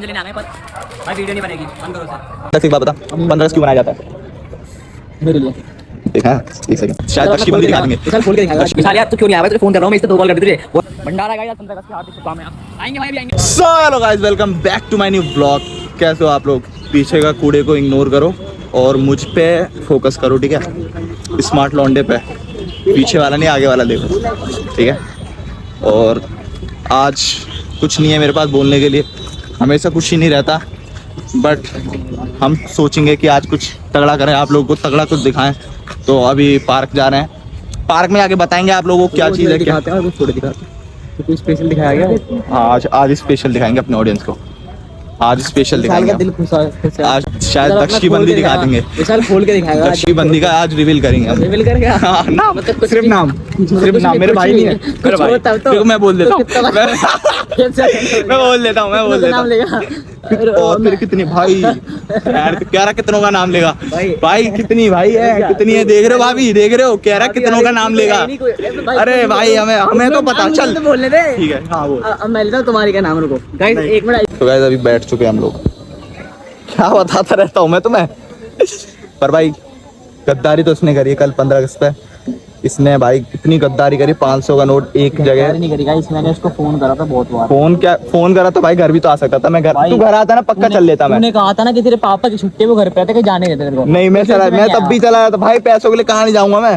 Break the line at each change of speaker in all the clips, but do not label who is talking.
लेने आ गए पर भाई वीडियो नहीं बनेगी, बंद करो सर।
एक बात बता, 15 क्यों बनाया जाता है?
मेरे लिए
देखा एक सेकंड, शायद दक्ष की बंदी दिखा देंगे।
चल खोल के दिखाएगा विशाल यार, तू क्यों नहीं आया? मैं तुझे फोन कर रहा हूं, मैं इस पे 2 कॉल कर दी तुझे। भंडारा गाइस 15 अगस्त की हार्दिक शुभकामनाएं। आएंगे भाई, भी आएंगे।
So hello guys, welcome back to my new blog. कैसे हो आप लोग? पीछे का कूड़े को इग्नोर करो और मुझ पे फोकस करो, ठीक है? स्मार्ट लौंडे पे, पीछे वाला नहीं आगे वाला देखो, ठीक है? और आज कुछ नहीं है मेरे पास बोलने के लिए, हमेशा कुछ ही नहीं रहता, बट हम सोचेंगे कि आज कुछ तगड़ा करें, आप लोगों को तगड़ा कुछ दिखाएं। तो अभी पार्क जा रहे हैं, पार्क में आके बताएंगे आप लोगों को क्या चीज़ है, क्या
कुछ स्पेशल दिखाया गया।
हाँ, आज स्पेशल दिखाएंगे अपने ऑडियंस को, आज स्पेशल दिखाएंगे।
दिल खुश है
आज शायद दक्ष की बंदी दिखा देंगे,
विशाल खोल के दिखाएगा।
दक्ष की बंदी का आज रिवील करेंगे हम।
रिवील कर गया।
हाँ, नाम सिर्फ नाम, मेरे भाई नहीं है, मेरे भाई। देखो मैं बोल देता हूँ, मैं बोल देता हूँ,
नाम लेगा।
और फिर कितनी भाई यार, कह रहा कितनों का नाम लेगा भाई, कितनी भाई है, कितनी है, देख रहे हो भाई, देख रहे हो, कह रहा कितनों का नाम लेगा। अरे भाई हमें तो पता, चल
बोलने दे,
ठीक है। हाँ बोल।
अब मैं लेता हूँ तुम्हारी का नाम, रुको गाइस 1 मिनट।
तो गाइस अभी बैठ चुके हैं हम लोग, क्या बताता रहता हूँ मैं तुम्हें। पर भाई गद्दारी तो इसने करी है कल 15 अगस्त पे, इसने भाई इतनी गद्दारी करी, 500 का नोट एक जगह
नहीं करी गाइस। मैंने उसको फोन करा था बहुत बार।
फोन करा तो भाई घर भी तो आ सकता था, मैं घर, तू घर आता ना पक्का चल लेता मैं।
तूने कहा था ना कि तेरे पापा की छुट्टी वो घर पे आते, कि जाने देते तेरे को।
नहीं मैं तब भी चला था भाई, पैसों के लिए कहाँ नहीं जाऊंगा मैं।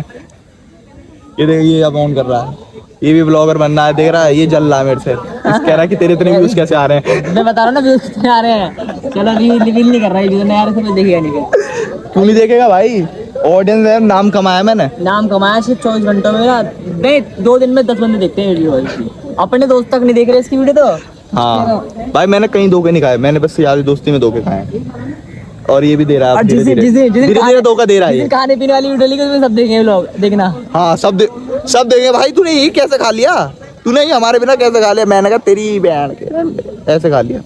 ये देख, ये अब ऑन कर रहा है, ये भी ब्लॉगर बनना है, देख रहा है, ये जल रहा है मेरे से। इस कह रहा है कि तेरे इतने व्यूज कैसे आ रहे हैं।
मैं बता रहा हूँ ना व्यूज कितने आ रहे हैं। चलो रिवील नहीं कर रहा है, व्यूज नहीं आ रहे तो मैं देखेगा नहीं।
क्यों नहीं देखेगा भाई, ऑडियंस है, नाम कमाया मैंने,
नाम कमाया सिर्फ 24 घंटों में ना, नहीं 2 दिन में 10 बंदे देखते हैं वीडियो। अपने दोस्त तक नहीं देख रहे इसकी वीडियो तो।
हाँ भाई मैंने कहीं धोखे नहीं खाए, मैंने बस यारी दोस्ती में धोखे खाए हैं। और ये भी दे रहा है, धीरे धीरे धोखा दे रहा है।
खाने पीने वाली वीडियो लेके सब देखेंगे लोग, देखना।
हाँ सब देखेंगे भाई। तूने ये कैसे खा लिया, तूने ये हमारे बिना कैसे खा लिया? मैंने कहा तेरी बहन के ऐसे खा लिया।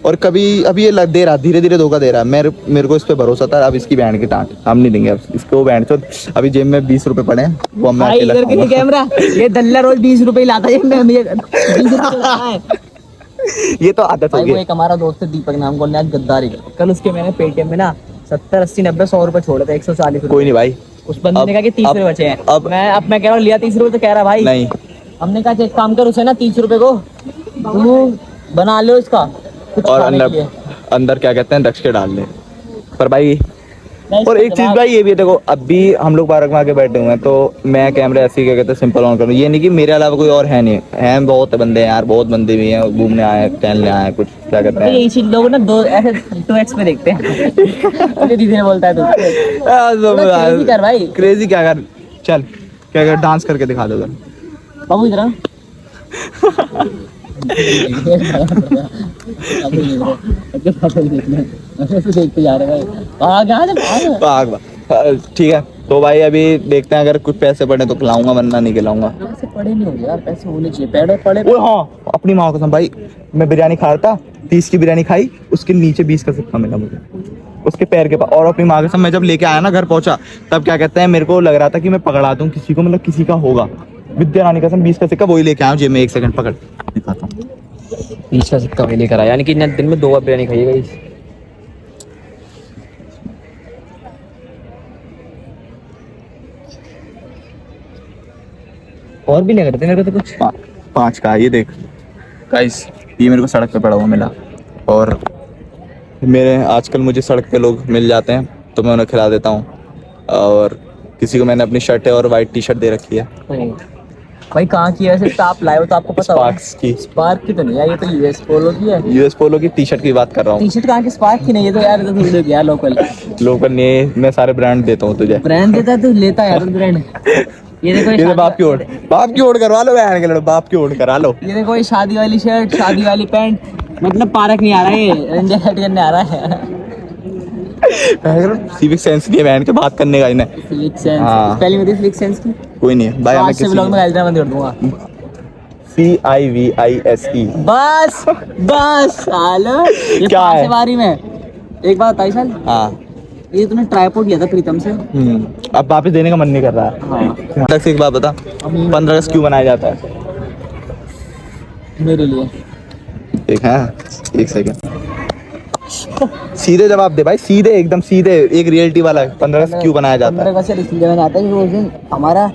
और कभी अभी ये दे रहा, धीरे धीरे धोखा दे रहा है। मेरे को इस पे भरोसा था, अब इसकी बहन की डांट हम नहीं देंगे इसको। बहन तो अभी जेब में 20 रुपए पड़े हैं, वो मैं अकेला
कैमरा। ये दल्ला रोज 20 रुपए लाता है।
ये तो आदत हो गई।
एक हमारा दोस्त है दीपक नाम, बोलने आज गद्दारी कर। कल उसके मैंने पेटीएम में ना 70 80 90 100 रुपए छोड़े थे, 140
कोई नहीं भाई,
उस बंदे ने कहा कि 30 रुपए बचे हैं।
अब
मैं कह रहा हूँ लिया 30 रुपए, तो कह रहा भाई
नहीं।
हमने कहा एक काम कर, उसे ना 30 रुपए को तू बना लो इसका कुछ
और
अंदर
क्या कहते हैं, दक्ष के डाल ले। पर भाई और एक चीज भाई ये भी है, देखो अभी हम लोग पार्क में आके बैठे हुए हैं, तो मैं कैमरा ऐसे क्या कहते हैं सिंपल ऑन करूँ। ये नहीं कि मेरे अलावा कोई और है नहीं है, बहुत बंदे हैं यार, बहुत बंदे भी हैं, घूमने आए हैं, टहलने आए हैं, कुछ क्या कहते हैं।
यही चीज लोग ना 2x पे देखते हैं। दीदी बोलता है तू कर भाई,
क्रेजी क्या कर, चल क्या कर, डांस करके दिखा दो
बाबू इधर। देखते जा रहे
भाई, ठीक है। तो भाई अभी देखते हैं, अगर कुछ पैसे पड़े तो खिलाऊंगा, वरना नहीं खिलाऊंगा।
पैसे पड़े नहीं होंगे यार, पैसे होने चाहिए। पड़े
हाँ, अपनी माँ कसम भाई, मैं बिरयानी खा रहा था, 30 की बिरयानी खाई, उसके नीचे 20 का सिक्का मिला मुझे, उसके पैर के पास। और अपनी माँ कसम मैं जब लेके आया ना, घर पहुंचा, तब क्या कहते हैं, मेरे को लग रहा था कि मैं पकड़ा दूं किसी को, मतलब किसी का होगा। विद्या रानी कसम 20 का सिक्का वही लेके आया जेब में, 1 सेकंड पकड़ दिखाता हूँ।
20 का सिक्का वही लेकर आया, यानी कि दिन में 2 बार बिरयानी खाई है गाइस। और भी लग रहे थे मेरे को तो कुछ
5 का। ये देख गाइस, ये मेरे को सड़क पे पड़ा हुआ मिला, और मेरे आजकल मुझे सड़क पे लोग मिल जाते हैं तो मैं उन्हें खिला देता हूँ। और किसी को मैंने अपनी शर्ट और वाइट टी शर्ट दे रखी है।
भाई कहाँ की है वैसे? तो आप लाए हो तो आपको पता होगा। स्पार्क की तो नहीं है, ये तो यूएस पोलो की है।
यूएस पोलो की टी शर्ट की बात कर रहा हूँ।
टी शर्ट कहाँ की? स्पार्क की नहीं है तो यार, तो वीडियो किया लोकल
नहीं, मैं सारे ब्रांड देता हूँ तुझे।
ब्रांड देता है तू, लेता है यार ब्रांड। ये देखो
ये बाप की ओढ़ करवा लो, बहन के लड़ो, बाप की ओढ़ करा लो।
ये देखो ये शादी वाली शर्ट, शादी वाली पैंट, मतलब पार्क नहीं आ रहा है, ये रंजा सेट करने आ रहा है।
सिविक सेंस नहीं है बहन के बात करने का इन्हें।
सिविक सेंस पहले में सिविक सेंस की
कोई नहीं है भाई, हमें किसी
व्लॉग में गाइस बंद कर दूंगा।
CIVISE
बस हालो ये
क्या है
बारी में एक बात बताई सर।
हाँ,
ये तूने ट्राइपॉड लिया था प्रीतम से,
अब वापस देने का मन नहीं कर रहा है। हाँ। एक बात बता, 15 अगस्त क्यों मनाया जाता है?
मेरे लिए
एक है, 1 सेकंड। सीधे जवाब दे भाई, सीधे एकदम सीधे, एक रियलिटी वाला 15 अगस्त क्यों बनाया जाता
15
है?
अगस्त से इसलिए मैंने आता है कि उस दिन हमारा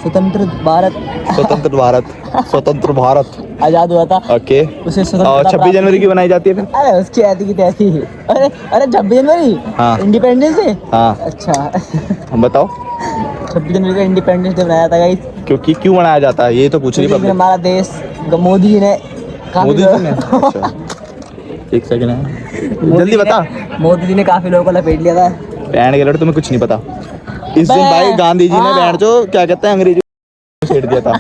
स्वतंत्र भारत
स्वतंत्र भारत, स्वतंत्र भारत,
आजाद हुआ था।
ओके।
उसे
और
स्वतंत्रता
26 जनवरी की बनाई जाती है फिर?
अरे उसकी ऐसी की तैसी। अरे अरे 26 जनवरी
हाँ।
Independence day.
हाँ
अच्छा
हम बताओ
26 जनवरी का इंडिपेंडेंस डे बनाया था गाइस,
क्योंकि क्यों बनाया जाता है, ये तो पूछ रही
क्योंकि
पब्लिक।
हमारा देश मोदी जी ने काफी
मोदी जी ने?
लोग-
अच्छा एक सेकंड है,
मोदी
जल्दी
जी ने-
बता।
मोदी जी ने काफी लोगों को लपेट लिया था।
बैंड के लड़, तुम्हें कुछ नहीं पता। इस दिन
बे-
भाई गांधी जी ने
हाँ।
बैंड जो क्या कहते हैं अंग्रेजी में छेड़ दिया था।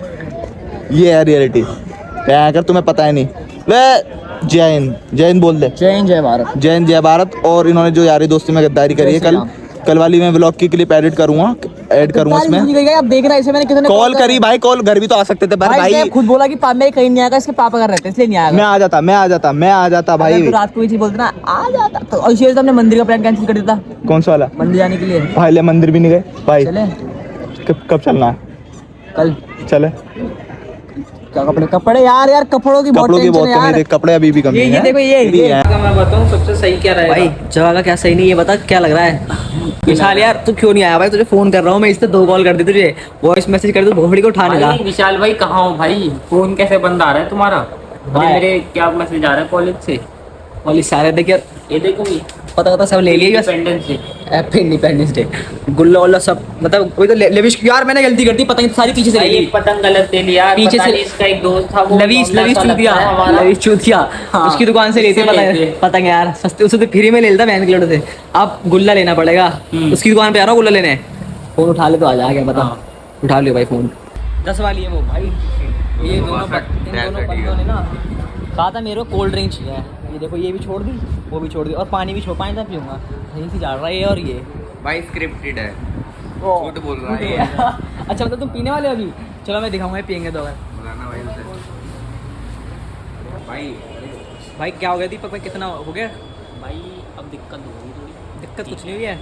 ये है रियलिटी, अगर तुम्हें पता है नहीं। वे जय हिंद, जय हिंद बोल दे।
जय हिंद जय भारत।
जय हिंद जय भारत। और इन्होंने जो यारी दोस्ती में गद्दारी करी है,
जय श्री
कल वाली मैं ब्लॉग की क्लिप ऐड करूंगा इसमें।
अब देख रहा है इसे, मैंने कितने
कॉल करी भाई, कॉल घर भी तो आ सकते थे पर
भाई
भाई
इसने खुद बोला कि मैं कहीं नहीं आएगा, इसके पापा कर रहते इसलिए नहीं आएगा।
मैं आ जाता
अगर
भाई।
तू रात को ये चीज बोलते ना आ जाता तो, और शेर हमने मंदिर का प्लान कैंसिल कर दिया था
कौन सा वाला?
मंदिर जाने के लिए।
भाई ले मंदिर भी नहीं गए भाई।
चले
कब चलना है?
कल।
चले।
क्या कपड़े यार यार कपड़ों की बहुत
कपड़ों की
टेंशन
बहुत
है
कमी
यार।
है, कपड़े अभी भी कमी
ये
है।
देखो ये
अगर मैं बताऊं सबसे सही क्या रहेगा
भाई जगह का क्या सही नहीं, ये बता क्या लग रहा है? विशाल यार तू क्यों नहीं आया भाई? तुझे फोन कर रहा हूँ मैं, इससे 2 कॉल कर दी तुझे, वॉइस मैसेज कर दी, भोसड़ी को उठा नहीं रहा।
भाई विशाल भाई कहाँ हो भाई? फोन कैसे बंद आ रहा है तुम्हारा?
भाई।
मेरे क्या मैसेज आ रहा है कॉलेज से?
और इस सारे देखिए
ये देखो ये
पता सब ले लिया बस।
Independence day.
Happy independence day गुल्ला वुल्ला सब, मतलब कोई तो लेविश यार मैंने गलती कर दी, पता नहीं सारी पीछे से ले
ये
ली।
पतंग गलत ले लिया,
पीछे
पता
से-
नहीं इसका एक दोस्त था वो
लवीश
मामला सा लगता है हमारा।
लवीश चूतिया
हाँ।
उसकी दुकान से लेते
उससे
पता
लेते।
पतंग यार सस्ते, उसे तो फ्री में ले लेता बहन के लोटे से। अब गुल्ला लेना पड़ेगा, उसकी दुकान पे आ रहा हूँ गुल्ला लेने। फोन उठा ले तो आ जाएगा, बता।
हाँ।
उठा लियो भाई फोन। 10 वाली है वो भाई। ये दोनों इन दोनों बंदों ने ना कहा था मेरे को कोल्ड ड्रिंक चाहिए। ये देखो ये भी छोड़ दी, वो भी छोड़ दी, और पानी भी छोड़, पानी तब पीऊंगा यहीं से जा रहा है ये। और ये
भाई स्क्रिप्टेड है,
वो
झूठ बोल रहा है ये।
अच्छा मतलब तुम पीने वाले हो अभी? चलो मैं दिखाऊंगा, पियेंगे तो। अगर
बुलाना भाई उसे। भाई
भाई क्या हो गया दीपक भाई, कितना हो गया?
भाई अब दिक्कत हो गई थोड़ी।
दिक्कत कुछ नहीं हुई है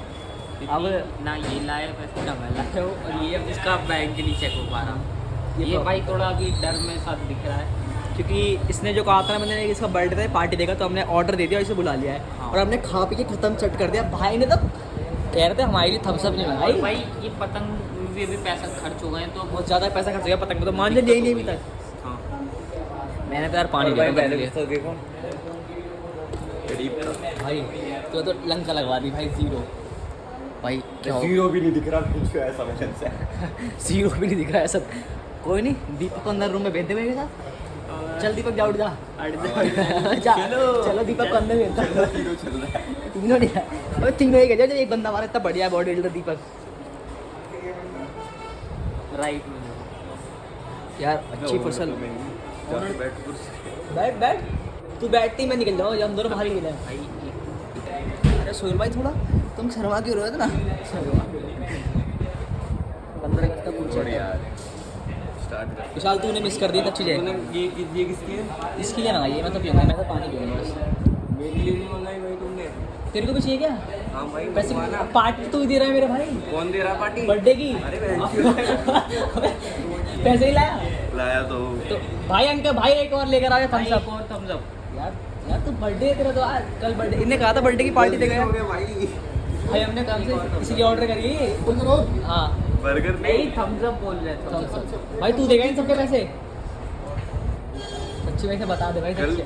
अब।
ना ये लाए पैसे ना मैं लाया हूँ, और ये अब इसका बैंक नहीं चेक हो पा रहा। ये भाई थोड़ा अभी डर में साथ दिख रहा है।
क्योंकि इसने जो कहा था ना, मैंने इसका बर्थडे था पार्टी देगा, तो हमने ऑर्डर दे दिया और इसे बुला लिया है।
हाँ।
और हमने खा पी के खत्म चट कर दिया। भाई ने तो कह रहे थे हमारे लिए थम्स अप नहीं
और
मंगाई।
भाई ये पतंग में भी पैसा खर्च हो गए तो
बहुत ज़्यादा पैसा खर्च हो गया पतंग में, तो मान ले नहीं अभी तक।
हाँ।
मैंने तो यार पानी दिया था
देखो
भाई, तो लंका लगवा दी भाई। 0 भाई क्या हो?
जीरो भी नहीं दिख रहा कुछ ऐसा वजन से।
0 भी नहीं दिख रहा है सब। कोई नहीं, दीपक को अंदर रूम में भेज दे मेरे साथ। चल दीपक जा, उठ जा। जा चलो दीपक को अंदर भेज दो। तीनों नहीं है, अबे तीनों ही गए। एक बंदा हमारा इतना बढ़िया बॉडी बिल्डर दीपक
राइट में
यार, अच्छी फसल। बैठ बैठ, तू बैठती मैं निकल जाऊँ, हम दोनों बाहर ही मिले।
भाई
अरे सोहेल भाई थोड़ा तुम शर्मा क्यों रहे थे ना? 15 अगस्त का पूछा विशाल, तूने मिस कर दिया तब चीजें।
ये किसकी है?
इसकी क्या मंगाई है? मैं तो पीऊंगा, मैं तो पानी पीऊंगा बस।
मेरे लिए नहीं मंगाई भाई तुमने?
तेरे को भी चाहिए क्या?
हाँ भाई
पैसे
मंगवाना।
पार्टी तू ही दे रहा है मेरे भाई,
कौन दे रहा पार्टी?
बर्थडे की।
अरे
पैसे ही लाया
लाया तो
तो भाई। अंकल भाई एक और लेकर आ गया थम्स अप।
और thumbs up।
यार यार तू बर्थडे है तेरा तो आज, कल बर्थडे। इन्हें कहा था बर्थडे की पार्टी देगा
भाई
भाई, हमने काम से किसी की ऑर्डर करी। हाँ
बर्गर
नहीं thumbs up बोल रहे थे।
thumbs up। भाई तू देगा इन सबके पैसे? सच्ची वैसे बता दे भाई,
कल-
सच्ची।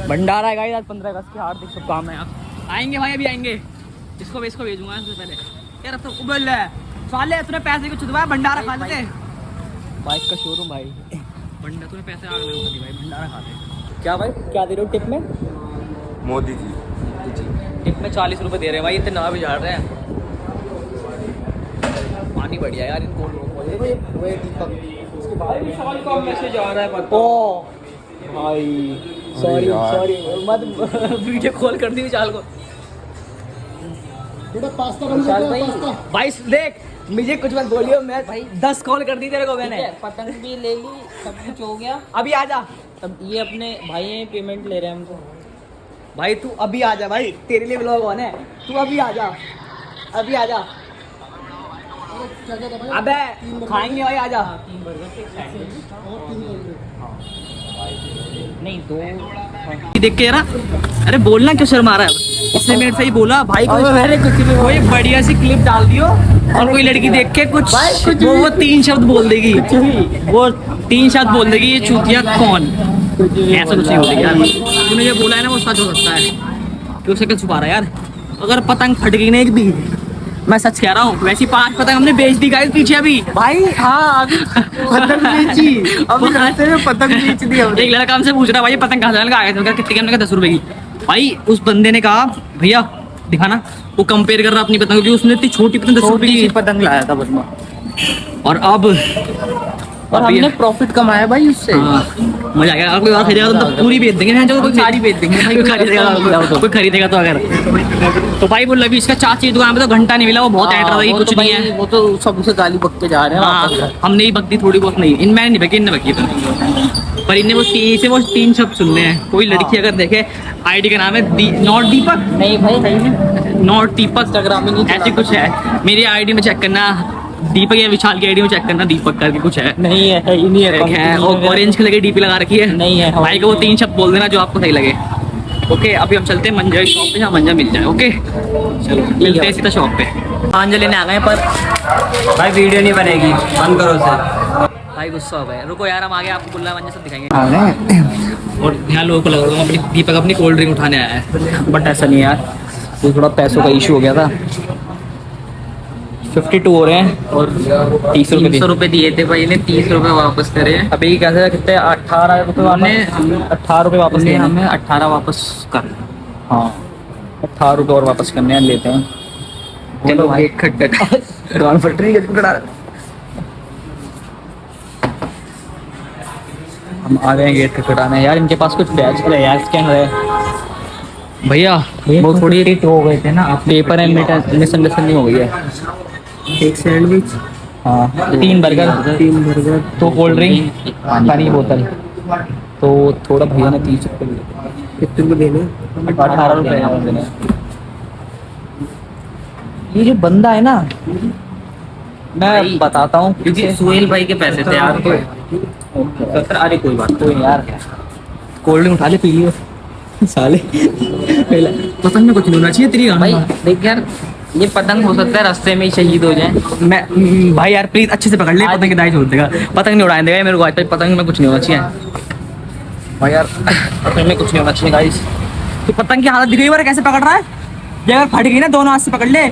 भंडारा है गाइस आज 15 अगस्त की, हार्दिक शुभकामनाएं। आप आएंगे भाई, अभी आएंगे। इसको भेजूंगा इससे पहले। यार अब तो उबल है साले, तूने पैसे को चुदवाया, भंडारा खा लेते। बाइक का शोरूम भाई, भंडारा तूने पैसे आग लगा दी भाई, भंडारा खा ले। क्या भाई क्या दे रहे हो टिप में?
मोदी जी
टिप में 40 रुपए दे रहे हैं भाई, इतने नवा भी झाड़ रहे हैं। पानी बढ़िया यार इनको।
विशाल का मैसेज आ रहा है पता।
ओ भाई सॉरी सॉरी, मत वीडियो कॉल कर दी विशाल को। विशाल भाई देख, मुझे कुछ मत बोलियो, मैं भाई 10 कॉल कर दी तेरे को मैंने।
पतंग भी ले ली, सब कुछ हो गया।
अभी आ जा
तब ये अपने भाई हैं, पेमेंट ले रहे हैं हमको।
भाई, तू अभी आ जा भाई, तेरे लिए व्लॉग ऑन है। तू अभी आ जा, अभी आ जा। अबे खाएंगे भाई, आ जा।
3 बर्गर एक सैंडविच। नहीं 2
देख के यार, अरे बोलना क्यों शर्मा रहा है? इसने मेरे से ही बोला भाई को कोई बढ़िया सी क्लिप डाल दियो और कोई लड़की देख के कुछ वो 3 शब्द बोल देगी, वो 3 शब्द बोल देगी, ये चूतिया कौन, ऐसा कुछ नहीं बोलेगी यार। तूने जो बोला है ना वो सच हो सकता है, क्यों से क्या छुपा रहा है यार? अगर पतंग फट गई ना एक भी, मैं सच कह रहा हूँ, वैसी 5 पतंग हमने बेच दी गाइस पीछे अभी
भाई हाँ अभी पतंग बेची, अभी रास्ते में पतंग बेच दी हमने।
एक लड़का हमसे पूछ रहा भाई पतंग कहाँ से आया था, कितने की? हमने कहा 10 रुपए की। भाई उस बंदे ने कहा भैया दिखाना, वो कंपेयर कर रहा अपनी पतंग की, उसने इतनी छोटी पतंग 10 रुपए की
पतंग लाया था बस।
और अब
और हमने प्रॉफिट कमाया भाई उससे।
हाँ, मजा आ गया। अगर कोई और खरीदेगा तो पूरी बेच देंगे, जो कोई
सारी बेच देंगे भाई,
कोई खरीदेगा तो अगर तो भाई बोल अभी इसका चाची की दुकान पे तो घंटा नहीं मिला, वो बहुत ऐट रहा था कि कुछ नहीं है,
वो तो सब उसे गाली बक के जा रहे हैं वापस।
हाँ, हमने ही बकती थोड़ी बहुत नहीं, इनमें नहीं बकी, इनने बकी पर इनने वो 3 शब्द सुनने हैं। कोई लड़की अगर देखे, आईडी का नाम है नॉट दीपक,
नहीं भाई सही में
नॉट दीपक,
इंस्टाग्राम में नहीं
ऐसे कुछ है। मेरी आईडी में चेक करना, दीपक या विशाल की आईडी में चेक करना, दीपक करके कुछ है,
नहीं है, ही नहीं
एक है। और ऑरेंज कलर की डीपी लगा रखी है,
नहीं है।
भाई को वो 3 शब्द बोल देना जो आपको सही लगे। ओके अभी हम चलते हैं मंजा की शॉप पे, जहाँ मंजा मिल जाए। ओके चलो मिलते हैं सीधा शॉप पे। पांजा लेने आ गए पर
भाई वीडियो नहीं बनेगी, बंद करो उसे।
भाई गुस्सा हो गए। रुको यार हम आगे आपको बुल्ला मंजा सब दिखाएंगे। और यहाँ लोगों को लग रहा है अपनी दीपक अपनी कोल्ड ड्रिंक उठाने आया है, बट ऐसा नहीं यार, तो थोड़ा पैसों का इशू हो गया था। 52 हो रहे हैं और 30
रुपए दिए थे भाई ने, 30 रुपए वापस करे।
अभी कैसे कितने 18 रुपये
हमने
18 रुपये वापस
हमने
लेने
हमें 18 वापस कर।
हाँ 18 रुपये और वापस करने हैं, लेते हैं।
चलो भाई खट
गान फट रही है। हम आ गए हैं गेट खटखटाने। यार इनके पास कुछ बैच है यार, स्कैनर है भैया, वो थोड़ी
हिट हो गए थे ना आप।
पेपर एंड मिसअंडरस्टैंडिंग हो गई है।
एक सैंडविच,
हाँ 3 बर्गर, 2 कोल्ड ड्रिंक, पानी की बोतल, तो थोड़ा भैया ने 30 रुपये दिए।
कितने में देने?
18 रुपये। ये जो बंदा है ना, मैं बताता हूँ,
क्योंकि सुहेल भाई के पैसे थे यार, तो
अरे कोई बात नहीं यार, कोल्ड ड्रिंक उठा ले पी लियो साले। पतंग में कुछ नहीं होना चाहिए तेरी
भाई देख यार, ये पतंग हो सकता है रास्ते में ही शहीद हो जाए।
मैं भाई यार प्लीज अच्छे से पकड़ ले, पतंग की दाई छोड़ देगा, पतंग नहीं उड़ाने देगा मेरे को आज तक। पतंग में कुछ नहीं होना चाहिए भाई यार, पतंग में कुछ नहीं होना चाहिए गाइस। तो पतंग की हालत दिख रही है कैसे पकड़ रहा है, ये अगर फट गई ना दोनों हाथ से पकड़ ले।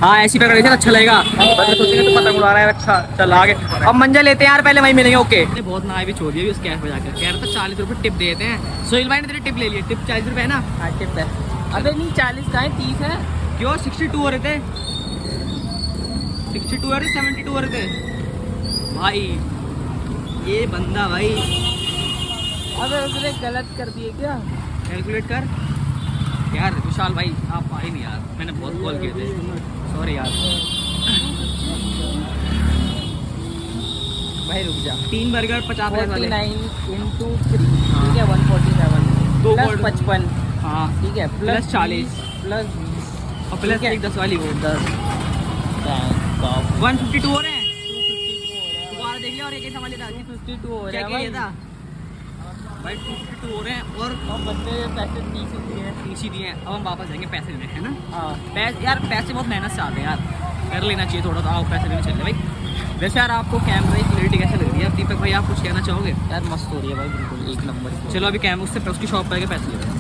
हाँ ऐसी पकड़ लेते अच्छा लगेगा, सोचेंगे तो पतंग उड़ा रहा है। अच्छा चल आगे अब मंजा लेते हैं यार, पहले वहीं मिलेंगे। ओके बहुत ना भी छोड़ दिया उस कैफ पे जाकर, कह रहा था 40 रुपये टिप देते हैं। सोहेल भाई ने तेरी टिप ले ली, टिप 40 रुपये है ना?
हाँ टिप है। अबे नहीं 40 का है, 30 है।
क्यों 62 हो रहे थे, 62 हो रहे, 72 हो रहे थे भाई। ये बंदा भाई,
अबे उसने गलत कर दिए क्या?
कैलकुलेट कर यार। विशाल भाई आप आए नहीं यार, मैंने बहुत कॉल किए थे, सॉरी यार।
भाई रुक जा।
3 बर्गर 50 पैसे वाले।
49 into 3 ठीक है 147
दो
प्लस
कोल्ड-
55
हाँ
ठीक है
प्लस 40
प्लस
और प्लस एक 10 वाली वो
10
152 हो रहे हैं। दोबारा देख लिया और एक ही समझ लेता
52 हो
क्या
रहा है
क्या ये
भाई।
था भाई 252 हो रहे हैं और
बंदे पैसे 30 दिए हैं।
इसी दिए हैं। अब हम वापस जाएंगे पैसे देने, है ना?
हाँ
पैसे यार, पैसे बहुत मेहनत से आते हैं यार, कर लेना चाहिए थोड़ा। तो आओ पैसे देने चलते भाई। वैसे यार आपको कैमरे की क्लैरिटी कैसे लग रही है? अब दीपक भाई आप कुछ कहना चाहोगे?
यार मस्त हो रही है भाई, बिल्कुल एक नंबर।
चलो अभी कैमरे उससे उसकी शॉप पर आके पैसे लेते हैं।